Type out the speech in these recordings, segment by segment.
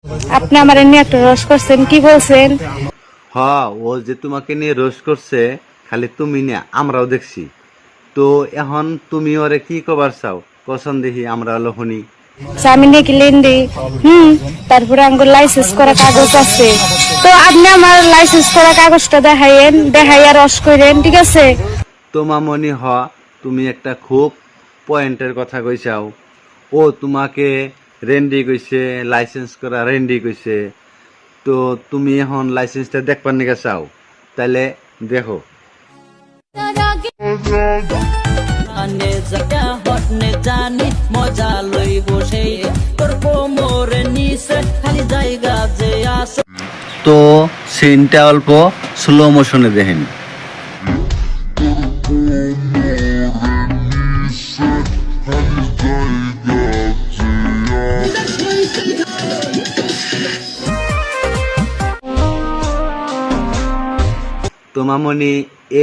আপনি আমার নিয়ে একটা রস করছেন, কি বলছেন? ও যে তোমাকে নিয়ে রোস্ট করছে, খালি তুমি না আমরাও দেখছি। তো এখন তুমি ওরে কি কবার চাও? কসম দেখি আমরা হলো শুনি। আমি নাকি লেন্ডি। তারপরে আমার লাইসেন্স করা কাগজ আছে। তো আপনি আমার লাইসেন্স করা কাগজটা দেখাইয়েন, দেখাইয়া রস করেন, ঠিক আছে? তোমা মনি তুমি একটা খুব পয়েন্টের কথা কইছাও। ও তোমাকে রেন্ডি কইছে, লাইসেন্স করা রেন্ডি কইছে। তো তুমি এখন লাইসেন্সটা দেখবার নিকে চাও, তাহলে দেখো। তো সিনটা অল্প স্লো মোশনে দেখেন। তোমামনি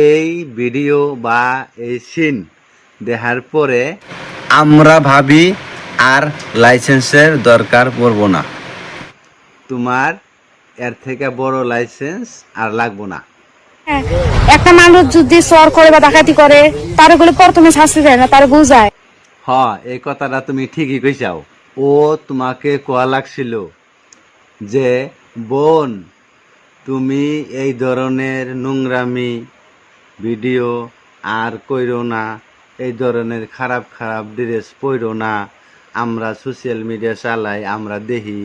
এই ভিডিও বা এই সিন দেখার পরে আমরা ভাবি আর লাইসেন্সের দরকার পড়বো না। তোমার এর থেকে বড় লাইসেন্স আর লাগবো না। হ্যাঁ, একটা মানুষ যদি চোর করে বা ডাকাতি করে, তার ওগুলো প্রথমে শাস্তি দেয় না, তার বুঝায়। এই কথাটা তুমি ঠিকই কইছাও। ও তোমাকে কোয়া লাগছিল যে, বোন তুমি এই ধরনের নোংরামি ভিডিও আর কইরো না, এই ধরনের খারাপ খারাপ ড্রেস পইরো না। আমরা সোশ্যাল মিডিয়া চালাই, আমরা দেখি,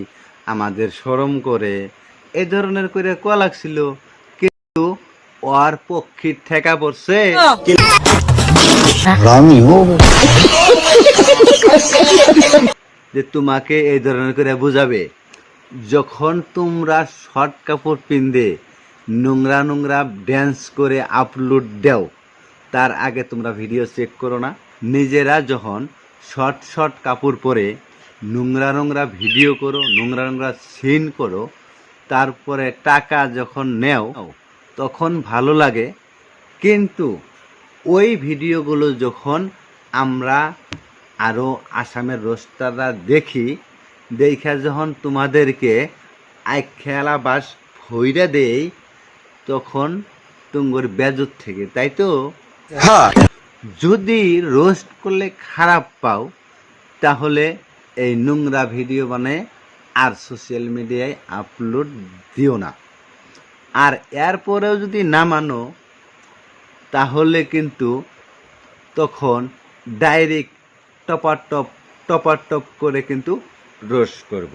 আমাদের শরম করে, এই ধরনের করে কোয়া লাগছিল। কিন্তু ওর পক্ষে ঠেকা পড়ছে যে তোমাকে এই ধরনের করে বুঝাবে। যখন তোমরা শর্ট কাপড় পিন্দে নোংরা নোংরা ড্যান্স করে আপলোড দাও, তার আগে তোমরা ভিডিও চেক করো না? নিজেরা যখন শর্ট শর্ট কাপড় পরে নোংরা নোংরা ভিডিও করো, নোংরা নোংরা সিন করো, তারপরে টাকা যখন নেও তখন ভালো লাগে। কিন্তু ওই ভিডিওগুলো যখন আমরা আরও আসামের রোস্টাররা দেখি, দেখা যখন তোমাদেরকে খেলা বাস ভইরা দেই, তখন তুঙ্গর বেজত থেকে, তাই তো? যদি রোস্ট করলে খারাপ পাও, তাহলে এই নোংরা ভিডিও বানায় আর সোশ্যাল মিডিয়ায় আপলোড দিও না। আর এরপরেও যদি না মানো, তাহলে কিন্তু তখন ডাইরেক্ট টপার টপ করে কিন্তু রোস্ট করব।